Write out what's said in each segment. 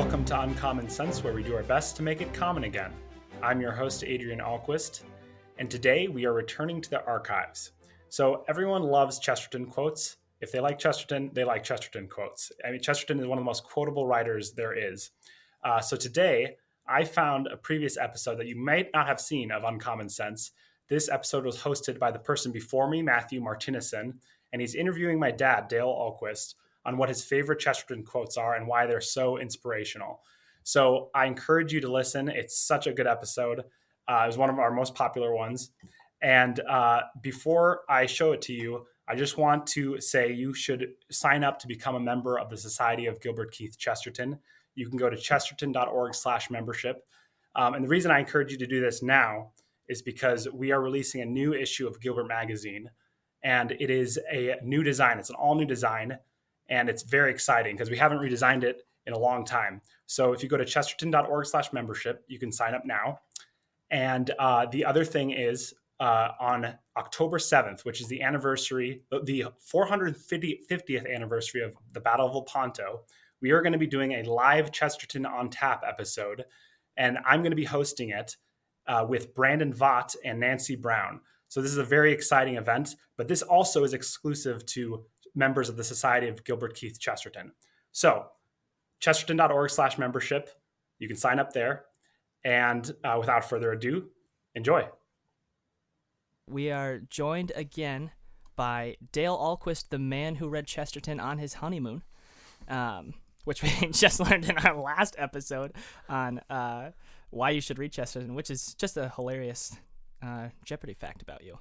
Welcome to Uncommon Sense, where we do our best to make it common again. I'm your host, Dale Ahlquist, and today we are returning to the archives. So everyone loves Chesterton quotes. If they like Chesterton, they like Chesterton quotes. I mean, Chesterton is one of the most quotable writers there is. So today, I found a previous episode that you might not have seen of Uncommon Sense. This episode was hosted by the person before me, Matthew Martinison, and he's interviewing my dad, Dale Ahlquist, on what his favorite Chesterton quotes are and why they're so inspirational. So I encourage you to listen. It's such a good episode. It was one of our most popular ones. And before I show it to you, I just want to say you should sign up to become a member of the Society of Gilbert Keith Chesterton. You can go to chesterton.org/membership. And the reason I encourage you to do this now is because we are releasing a new issue of Gilbert Magazine. And it is a new design. It's an all new design. And it's very exciting because we haven't redesigned it in a long time. So if you go to chesterton.org/membership, you can sign up now. And the other thing is on October 7th, which is the anniversary, the 450th anniversary of the Battle of Lepanto, we are going to be doing a live Chesterton on Tap episode. And I'm going to be hosting it with Brandon Vaught and Nancy Brown. So this is a very exciting event, but this also is exclusive to members of the Society of Gilbert Keith Chesterton. So chesterton.org/membership, you can sign up there. And without further ado, enjoy. We are joined again by Dale Ahlquist, the man who read Chesterton on his honeymoon, which we just learned in our last episode on why you should read Chesterton, which is just a hilarious Jeopardy fact about you.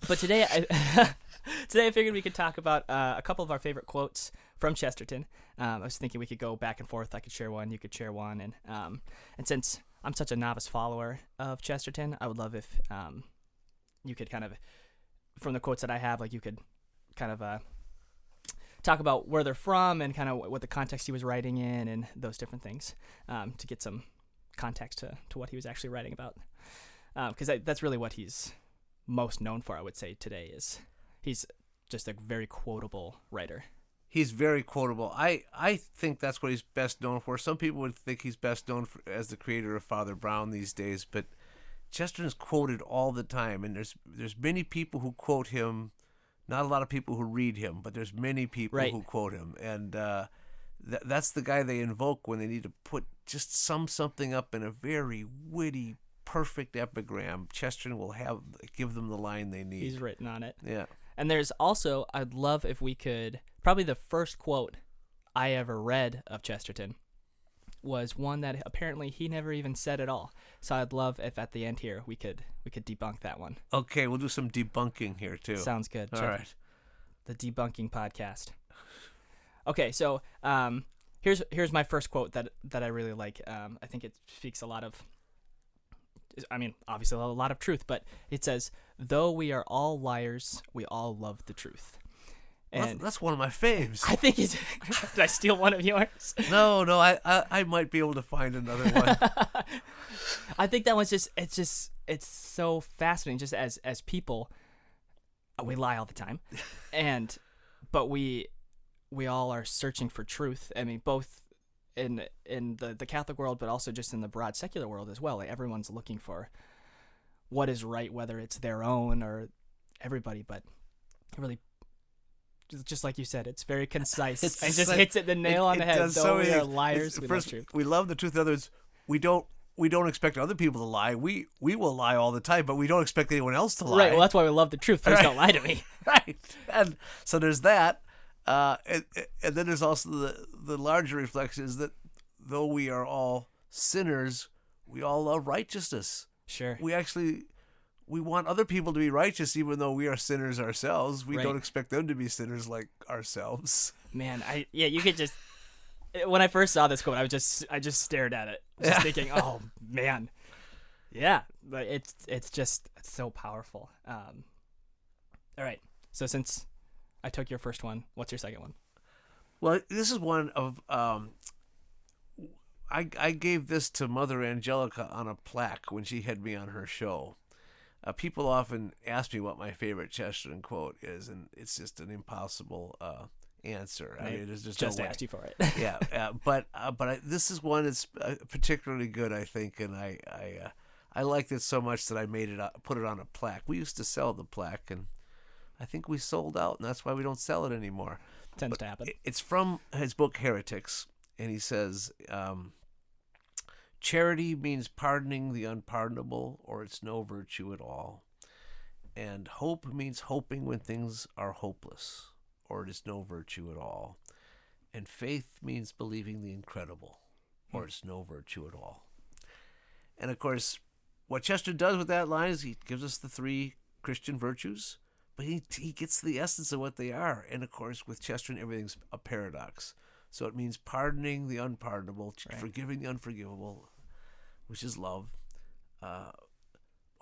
But today I figured we could talk about a couple of our favorite quotes from Chesterton. I was thinking we could go back and forth. I could share one, you could share one, and since I'm such a novice follower of Chesterton, I would love if you could kind of, from the quotes that I have, like you could kind of talk about where they're from and kind of what the context he was writing in and those different things to get some context to what he was actually writing about. Because that's really what he's most known for, I would say, today. Is he's just a very quotable writer. He's very quotable. I think that's what he's best known for. Some people would think he's best known as the creator of Father Brown these days, but Chesterton's quoted all the time, and there's many people who quote him. Not a lot of people who read him, but there's many people who quote him, and that's the guy they invoke when they need to just sum something up in a very witty, perfect epigram. Chesterton will give them the line they need. He's written on it. Yeah. And there's also, I'd love if we could, probably the first quote I ever read of Chesterton was one that apparently he never even said at all. So I'd love if at the end here we could debunk that one. Okay, we'll do some debunking here too. Sounds good. All right. The debunking podcast. Okay, so here's my first quote that I really like. I think it speaks a lot of, obviously a lot of truth, but it says, "Though we are all liars, we all love the truth." And that's one of my faves. I think it's. Did I steal one of yours? No, I might be able to find another one. I think that one's it's so fascinating. Just as people, we lie all the time, but we all are searching for truth. I mean, both in the Catholic world, but also just in the broad secular world as well. Like everyone's looking for what is right, whether it's their own or everybody. But it really, just like you said, it's very concise. It just hits the nail on the head. Though we are liars, we love truth. We love the truth. In other words, we don't expect other people to lie. We will lie all the time, but we don't expect anyone else to lie. Right. Well, that's why we love the truth. Please don't lie to me. Right. And so there's that. And then there's also the larger reflection is that though we are all sinners, we all love righteousness. Sure. We want other people to be righteous, even though we are sinners ourselves. We Right. don't expect them to be sinners like ourselves. Man, you could just. When I first saw this quote, I just stared at it, just thinking, "Oh man, yeah." But it's so powerful. All right. So since I took your first one, what's your second one? Well, this is one of I gave this to Mother Angelica on a plaque when she had me on her show. People often ask me what my favorite Chesterton quote is, and it's just an impossible answer. I I mean, there's just just no way. asked you for it. Yeah, but this is one that's particularly good, I think, and I liked it so much that I put it on a plaque. We used to sell the plaque, and I think we sold out, and that's why we don't sell it anymore. Tends to happen. It's from his book Heretics, and he says, charity means pardoning the unpardonable, or it's no virtue at all. And hope means hoping when things are hopeless, or it is no virtue at all. And faith means believing the incredible, or it's no virtue at all. And of course, what Chesterton does with that line is he gives us the 3 Christian virtues, but he gets the essence of what they are. And of course, with Chesterton, everything's a paradox. So it means pardoning the unpardonable, forgiving the unforgivable, which is love.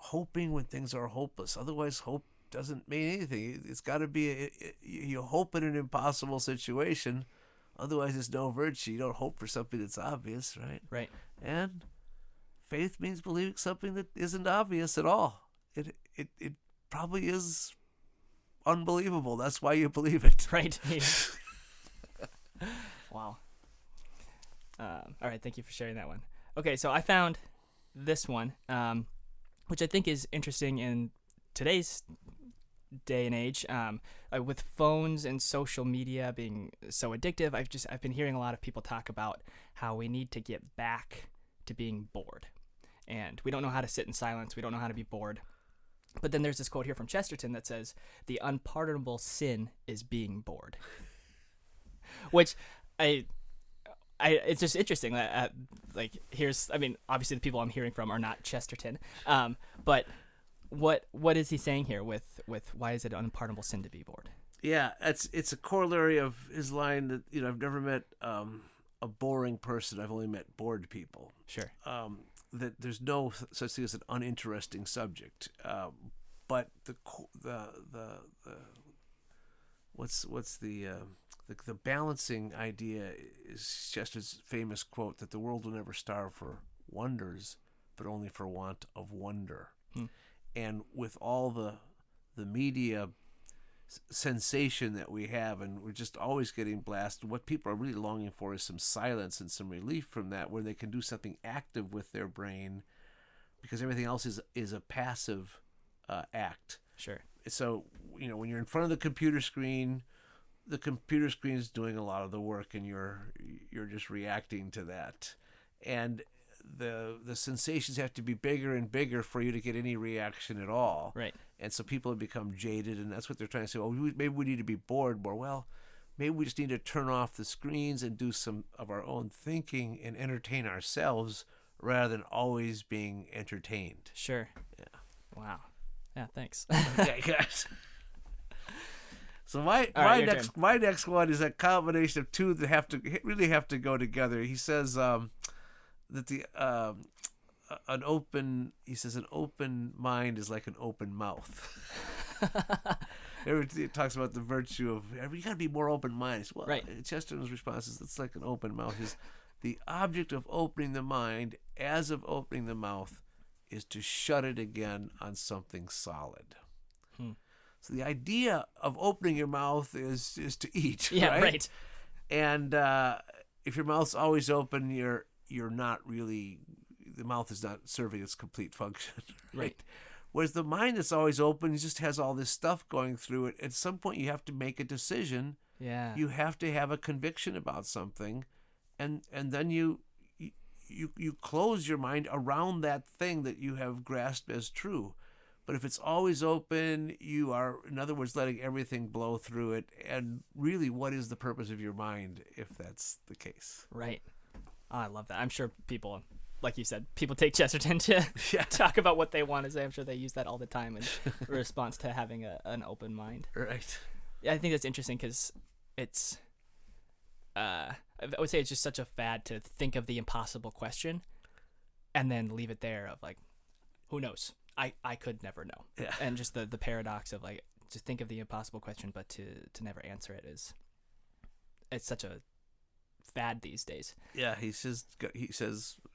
Hoping when things are hopeless. Otherwise, hope doesn't mean anything. It's got to be you hope in an impossible situation. Otherwise, it's no virtue. You don't hope for something that's obvious, right? Right. And faith means believing something that isn't obvious at all. It probably is unbelievable. That's why you believe it. Right. Wow. All right. Thank you for sharing that one. Okay, so I found this one, which I think is interesting in today's day and age, with phones and social media being so addictive. I've been hearing a lot of people talk about how we need to get back to being bored, and we don't know how to sit in silence. We don't know how to be bored. But then there's this quote here from Chesterton that says, "The unpardonable sin is being bored," which it's just interesting that obviously the people I'm hearing from are not Chesterton, but what is he saying here with why is it an unpardonable sin to be bored? Yeah, it's a corollary of his line that I've never met a boring person. I've only met bored people. Sure. That there's no such thing as an uninteresting subject, but the balancing idea is Chesterton's famous quote that the world will never starve for wonders, but only for want of wonder. And with all the media sensation that we have, and we're just always getting blasted, what people are really longing for is some silence and some relief from that, where they can do something active with their brain, because everything else is a passive act. Sure. So when you're in front of the computer screen is doing a lot of the work, and you're just reacting to that, and the sensations have to be bigger and bigger for you to get any reaction at all. Right. And so people have become jaded, and that's what they're trying to say. Oh, maybe we need to be bored more. Well, maybe we just need to turn off the screens and do some of our own thinking and entertain ourselves rather than always being entertained. Sure. Yeah. Wow. Yeah, thanks. Okay, guys. So my next one is a combination of 2 that really have to go together. He says that an open mind is like an open mouth. It talks about the virtue of you got to be more open-minded. Well, right. Chesterton's response is it's like an open mouth. Is the object of opening the mind, as of opening the mouth, is to shut it again on something solid. So the idea of opening your mouth is to eat. Yeah, right. And if your mouth's always open, you're not really, the mouth is not serving its complete function. Right. Whereas the mind that's always open just has all this stuff going through it. At some point, you have to make a decision. Yeah. You have to have a conviction about something, and then you close your mind around that thing that you have grasped as true. But if it's always open, you are, in other words, letting everything blow through it. And really, what is the purpose of your mind if that's the case? Right. Oh, I love that. I'm sure people, like you said, people take Chesterton to talk about what they want to say. I'm sure they use that all the time in response to having an open mind. Right. Yeah, I think that's interesting because it's, I would say it's just such a fad to think of the impossible question and then leave it there of like, who knows? I could never know. Yeah. And just the paradox of like, just think of the impossible question, but to never answer it it's such a fad these days. Yeah, he says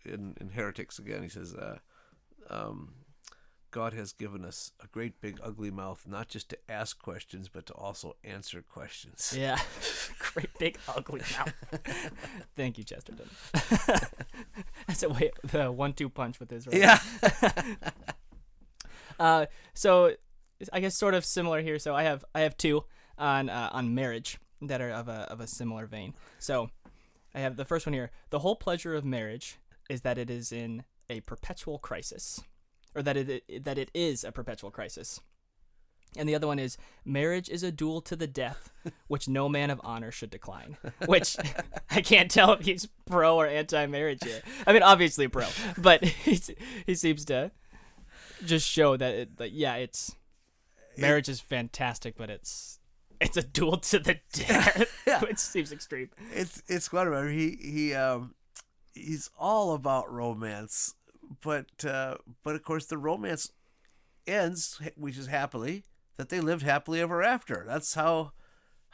in Heretics again, he says, God has given us a great big ugly mouth, not just to ask questions, but to also answer questions. Yeah. Great big ugly mouth. Thank you, Chesterton. That's a way the 1-2 punch with Israel. Yeah. So I guess sort of similar here. So I have two on marriage that are of a similar vein. So I have the first one here. The whole pleasure of marriage is that it is in a perpetual crisis, or that it is a perpetual crisis. And the other one is, marriage is a duel to the death, which no man of honor should decline. Which I can't tell if he's pro or anti-marriage here. I mean, obviously pro, but he seems to just show that it's marriage is fantastic, but it's a duel to the death, which seems extreme. It's whatever. He's all about romance, but of course the romance ends, which is happily, that they lived happily ever after. That's how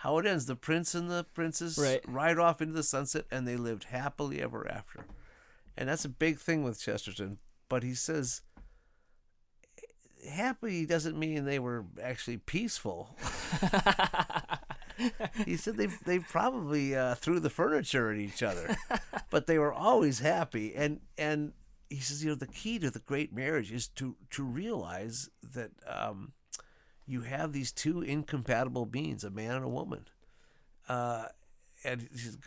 it ends. The prince and the princess ride off into the sunset, and they lived happily ever after. And that's a big thing with Chesterton. But he says happy doesn't mean they were actually peaceful. He said they probably threw the furniture at each other, but they were always happy. And he says, the key to the great marriage is to realize that you have these two incompatible beings, a man and a woman. And he says,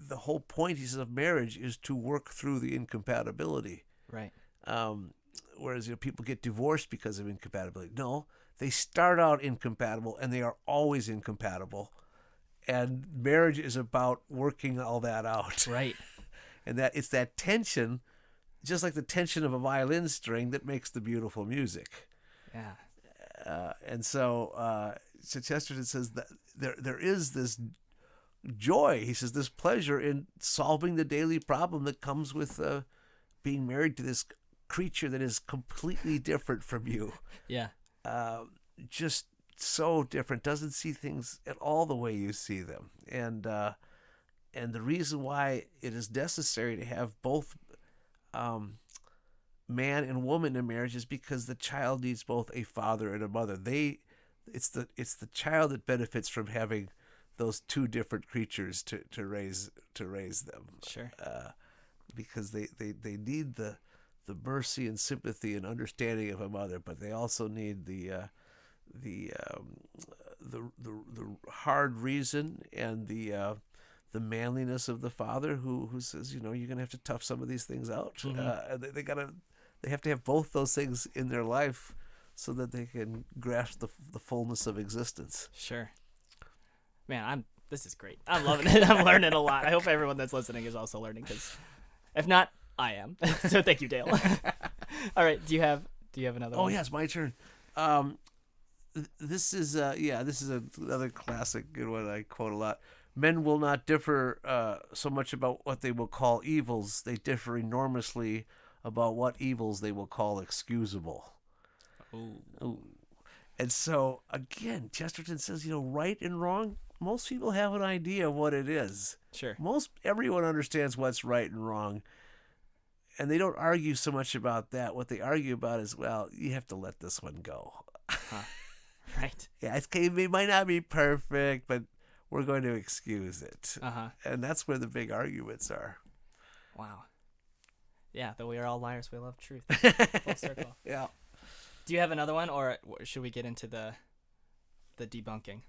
the whole point, he says, of marriage is to work through the incompatibility. Right. Whereas people get divorced because of incompatibility. No, they start out incompatible and they are always incompatible. And marriage is about working all that out. Right. And that it's that tension, just like the tension of a violin string, that makes the beautiful music. Yeah. So Chesterton says that there is this joy. He says this pleasure in solving the daily problem that comes with being married to this creature that is completely different from you. Yeah. Just so different. Doesn't see things at all the way you see them. And the reason why it is necessary to have both man and woman in marriage is because the child needs both a father and a mother. It's the child that benefits from having those two different creatures to raise them. Sure. Because they need the mercy and sympathy and understanding of a mother, but they also need the hard reason and the manliness of the father who says, you're gonna have to tough some of these things out. Mm-hmm. They have to have both those things in their life so that they can grasp the fullness of existence. Sure. Man, this is great. I'm loving it. I'm learning a lot. I hope everyone that's listening is also learning, because if not, I am. So thank you, Dale. All right. Do you have another one? Oh, yeah, it's my turn. This is another classic good one I quote a lot. Men will not differ so much about what they will call evils. They differ enormously about what evils they will call excusable. Ooh. And so, again, Chesterton says, right and wrong, most people have an idea of what it is. Sure. Everyone understands what's right and wrong. And they don't argue so much about that. What they argue about is, well, you have to let this one go. Right. Yeah, it might not be perfect, but we're going to excuse it. Uh-huh. And that's where the big arguments are. Wow. Yeah, though we are all liars, we love truth. Full circle. Yeah. Do you have another one, or should we get into the debunking?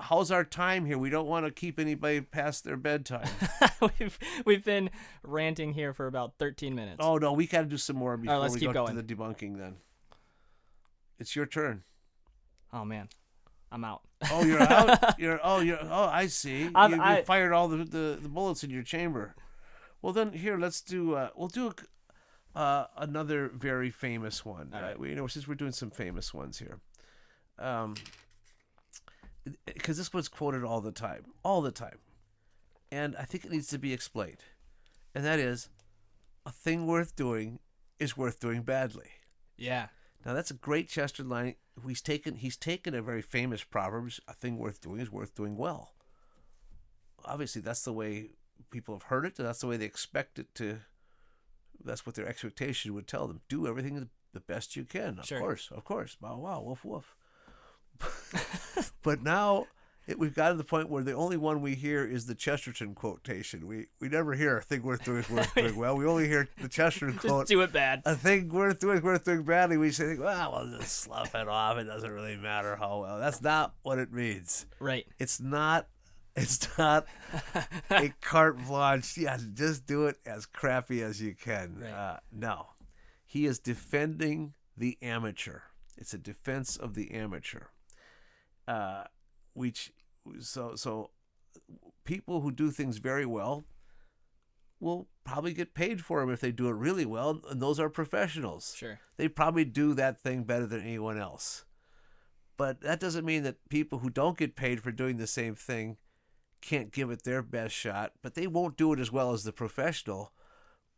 How's our time here? We don't want to keep anybody past their bedtime. We've been ranting here for about 13 minutes. Oh no, we got to do some more before let's we keep go going. to the debunking. Then it's your turn. Oh man, I'm out. Oh, you're out. I see. You fired all the bullets in your chamber. Well, then here, let's do. We'll do another very famous one. All right. Since we're doing some famous ones here. Because this one's quoted all the time, and I think it needs to be explained, and that is, a thing worth doing is worth doing badly. Yeah. Now that's a great Chesterton line. He's taken a very famous proverb: a thing worth doing is worth doing well. Obviously, that's the way people have heard it, and that's the way they expect it to. That's what their expectation would tell them: do everything the best you can. Sure. Of course. Bow wow, woof woof. But now we've got to the point where the only one we hear is the Chesterton quotation. We never hear a thing worth doing is worth doing well. We only hear the Chesterton quote. Just do it bad. A thing worth doing is worth doing badly. We say, well, just slough it off. It doesn't really matter how well. That's not what it means. Right. It's not a carte blanche. Yeah, just do it as crappy as you can. Right. No. He is defending the amateur. It's a defense of the amateur. So people who do things very well will probably get paid for them if they do it really well, and those are professionals. Sure. They probably do that thing better than anyone else. But that doesn't mean that people who don't get paid for doing the same thing can't give it their best shot, but they won't do it as well as the professional.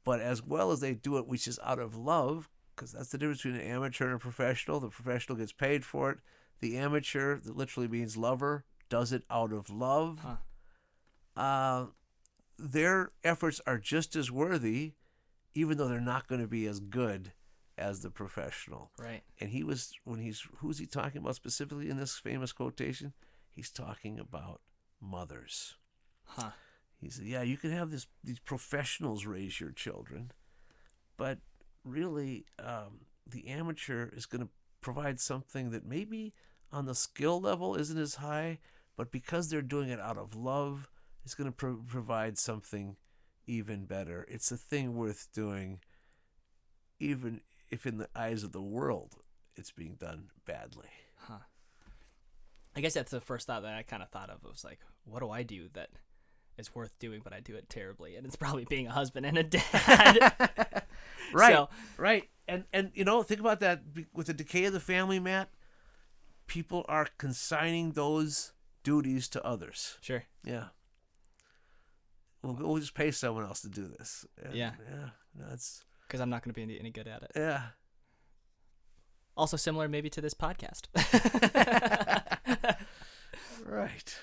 But as well as they do it, which is out of love, because that's the difference between an amateur and a professional. The professional gets paid for it. The amateur, that literally means lover, does it out of love. Their efforts are just as worthy, even though they're not going to be as good as the professional. Right. And who's he talking about specifically in this famous quotation? He's talking about mothers. He said, yeah, you can have these professionals raise your children, but really the amateur is going to provide something that maybe on the skill level isn't as high, but because they're doing it out of love, it's going to provide something even better. It's a thing worth doing, even if in the eyes of the world it's being done badly. I guess that's the first thought that I kind of thought of. It was like, what do I do that is worth doing, but I do it terribly? And it's probably being a husband and a dad. Right. And think about that. With the decay of the family, Matt, people are consigning those duties to others. Sure. Yeah. We'll just pay someone else to do this. Yeah. That's because I'm not going to be any good at it. Yeah. Also similar maybe to this podcast. Right.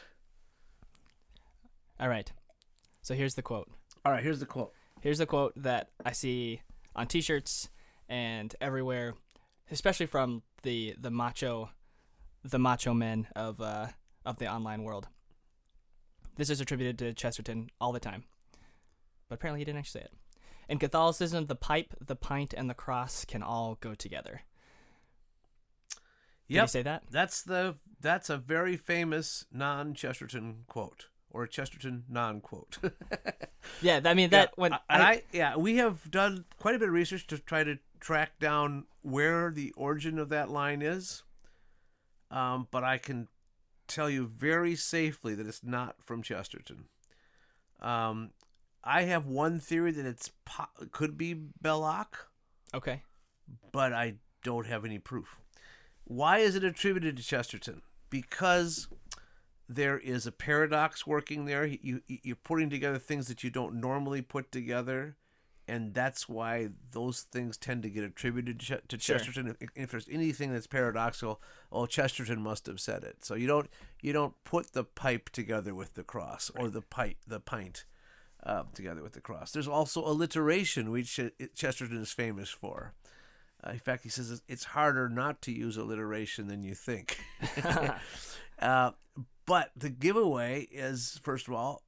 All right. So here's the quote. All right, here's the quote. Here's the quote that I see on T-shirts and everywhere, especially from the macho men of the online world. This is attributed to Chesterton all the time, but apparently he didn't actually say it. In Catholicism, the pipe, the pint, and the cross can all go together. Did he say that? That's a very famous non-Chesterton quote, or a Chesterton non-quote. Yeah, I mean we have done quite a bit of research to try to track down where the origin of that line is, but I can tell you very safely that it's not from Chesterton. I have one theory that it could be Belloc. Okay. But I don't have any proof. Why is it attributed to Chesterton? Because there is a paradox working there. You're putting together things that you don't normally put together, and that's why those things tend to get attributed to Chesterton. If there's anything that's paradoxical, Chesterton must have said it. So you don't put the pipe together with the cross, or the pint together with the cross. There's also alliteration, which Chesterton is famous for. In fact, he says it's harder not to use alliteration than you think. But the giveaway is, first of all,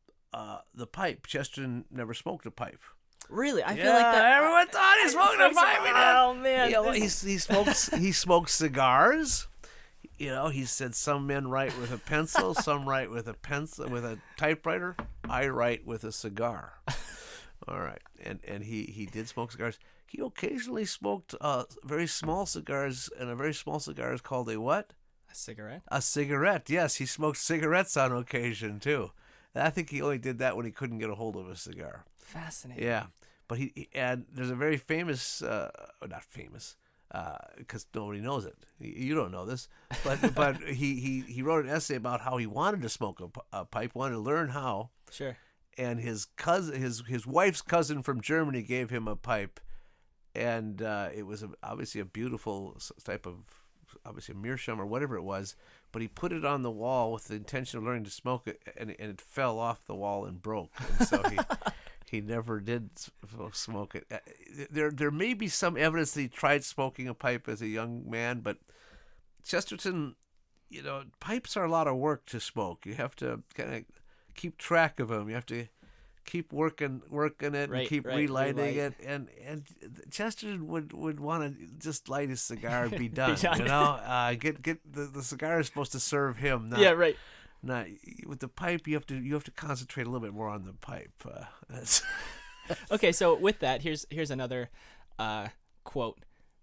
the pipe. Chesterton never smoked a pipe. Really? I feel like that. Everyone thought he smoked a pipe. Oh man! He smokes cigars. He said some men write with a pencil, some write with a typewriter. I write with a cigar. All right, and he did smoke cigars. He occasionally smoked very small cigars, and a very small cigar is called a what? A cigarette? A cigarette, yes. He smoked cigarettes on occasion, too. And I think he only did that when he couldn't get a hold of a cigar. Fascinating. Yeah. But and there's a very famous, not famous, because nobody knows it. You don't know this. But he wrote an essay about how he wanted to smoke a pipe, wanted to learn how. Sure. And his wife's cousin from Germany gave him a pipe. And it was obviously a beautiful type of, obviously a meerschaum or whatever it was, but he put it on the wall with the intention of learning to smoke it, and it fell off the wall and broke. And so He never did smoke it. There may be some evidence that he tried smoking a pipe as a young man, but Chesterton, pipes are a lot of work to smoke. You have to kind of keep track of them. You have to keep working it and keep relighting it. And Chesterton would want to just light his cigar and be done. Get the cigar is supposed to serve him. Not with the pipe. You have to concentrate a little bit more on the pipe. Okay, so with that, here's another quote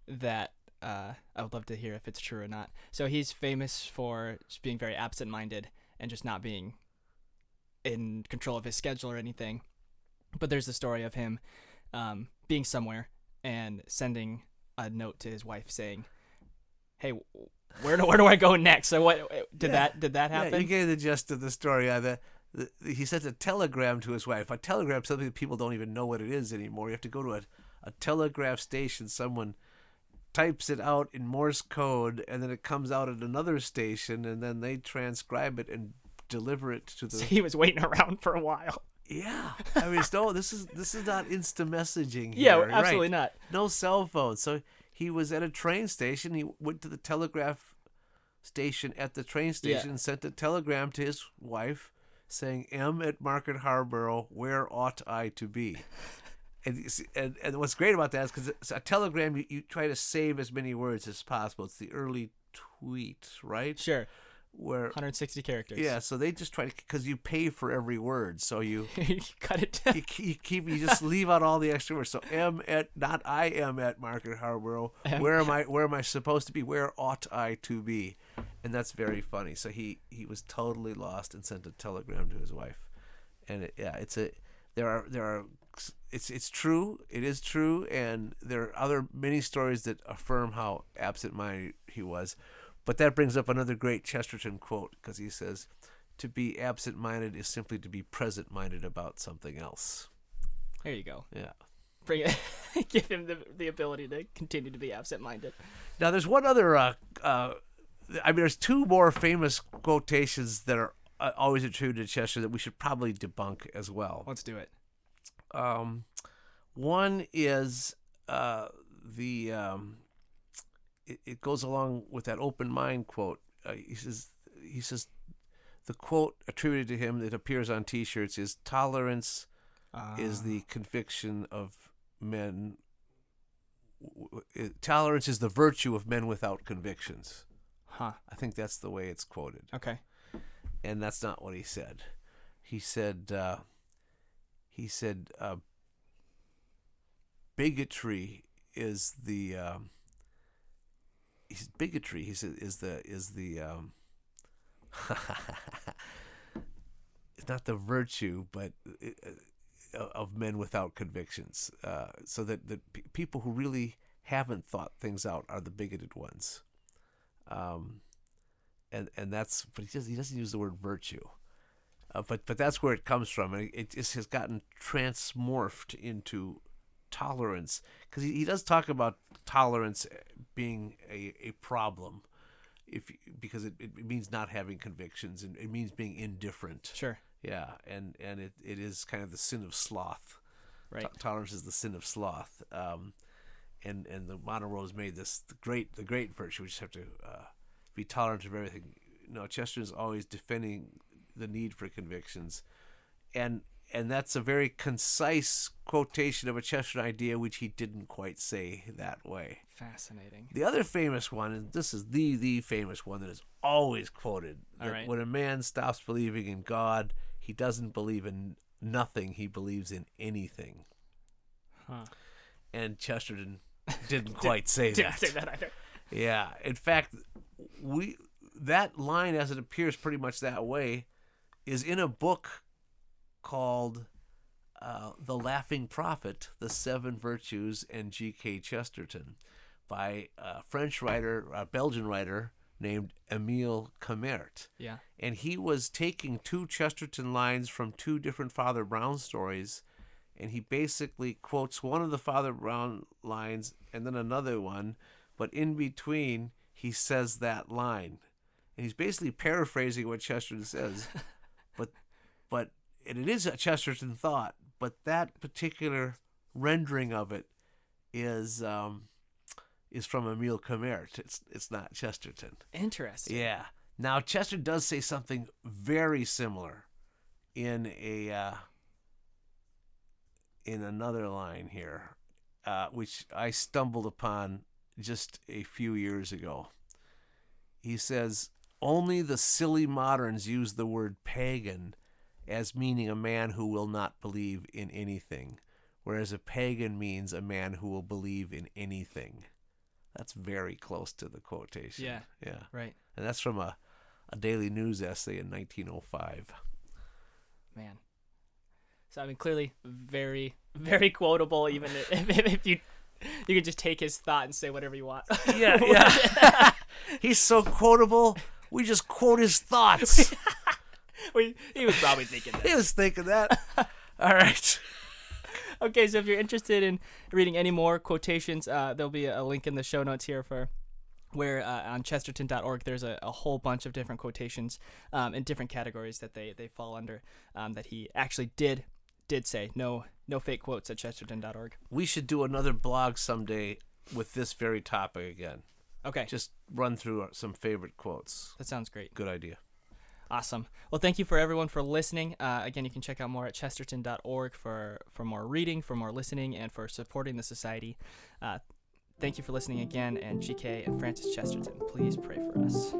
that I would love to hear if it's true or not. So he's famous for just being very absent-minded and just not being in control of his schedule or anything. But there's the story of him being somewhere and sending a note to his wife saying, "Hey, where do I go next?" So what did that happen? Yeah, you gave the gist of the story. He sent a telegram to his wife. A telegram is something that people don't even know what it is anymore. You have to go to a telegraph station. Someone types it out in Morse code, and then it comes out at another station, and then they transcribe it and deliver it to the... So he was waiting around for a while. Yeah. I mean, this is not instant messaging here. Yeah, absolutely not. No cell phone. So he was at a train station. He went to the telegraph station at the train station and sent a telegram to his wife saying, "M at Market Harborough, where ought I to be?" And what's great about that is because it's a telegram, you try to save as many words as possible. It's the early tweet, right? Sure. Where 160 characters. Yeah, so they just try to, because you pay for every word, so you cut it down. You just leave out all the extra words. So I am at Market Harborough. Where am I supposed to be? Where ought I to be? And that's very funny. So he was totally lost and sent a telegram to his wife. And it's true. It is true, and there are many stories that affirm how absent-minded he was. But that brings up another great Chesterton quote, because he says, "To be absent-minded is simply to be present-minded about something else." There you go. Yeah. Bring it. Give him the ability to continue to be absent-minded. Now, there's one other. There's two more famous quotations that are always attributed to Chester that we should probably debunk as well. Let's do it. One is it goes along with that open mind quote. He says the quote attributed to him that appears on T-shirts is, "Tolerance is the conviction of men. Tolerance is the virtue of men without convictions." Huh. I think that's the way it's quoted. Okay. And that's not what he said. He said bigotry is the bigotry. He said is the it's not the virtue, but of men without convictions. So that people who really haven't thought things out are the bigoted ones. And that's, but he doesn't use the word virtue. But that's where it comes from, and it just has gotten transmorphed into tolerance, because he does talk about tolerance being a problem, because it means not having convictions, and it means being indifferent. Sure. Yeah, and it is kind of the sin of sloth. Right. Tolerance is the sin of sloth. And the modern world has made this the great virtue. We just have to be tolerant of everything. No, Chesterton is always defending the need for convictions, and that's a very concise quotation of a Chesterton idea, which he didn't quite say that way. Fascinating. The other famous one, and this is the famous one that is always quoted, that right. When a man stops believing in God, he doesn't believe in nothing, he believes in anything. Huh. And Chesterton didn't quite say that. Didn't say that either. Yeah. In fact, that line, as it appears pretty much that way, is in a book called The Laughing Prophet, The Seven Virtues and G.K. Chesterton, by a French writer, a Belgian writer named Émile Camert. Yeah. And he was taking two Chesterton lines from two different Father Brown stories, and he basically quotes one of the Father Brown lines and then another one, but in between he says that line. And he's basically paraphrasing what Chesterton says, but and it is a Chesterton thought, but that particular rendering of it is from Emile Camert. It's not Chesterton. Interesting. Yeah. Now Chesterton does say something very similar in another line here, which I stumbled upon just a few years ago. He says, "Only the silly moderns use the word pagan as meaning a man who will not believe in anything, whereas a pagan means a man who will believe in anything." That's very close to the quotation. Yeah. Yeah. Right. And that's from a Daily News essay in 1905. Man. So I mean, clearly very, very quotable. Even if you can just take his thought and say whatever you want. Yeah. He's so quotable. We just quote his thoughts. He was probably thinking that. He was thinking that. All right. Okay, so if you're interested in reading any more quotations, there'll be a link in the show notes here for where on Chesterton.org there's a whole bunch of different quotations in different categories that they fall under that he actually did say. No fake quotes at Chesterton.org. We should do another blog someday with this very topic again. Okay. Just run through some favorite quotes. That sounds great. Good idea. Awesome. Well, thank you for everyone for listening. Again, you can check out more at Chesterton.org for more reading, for more listening, and for supporting the society. Thank you for listening again, and GK and Francis Chesterton, please pray for us.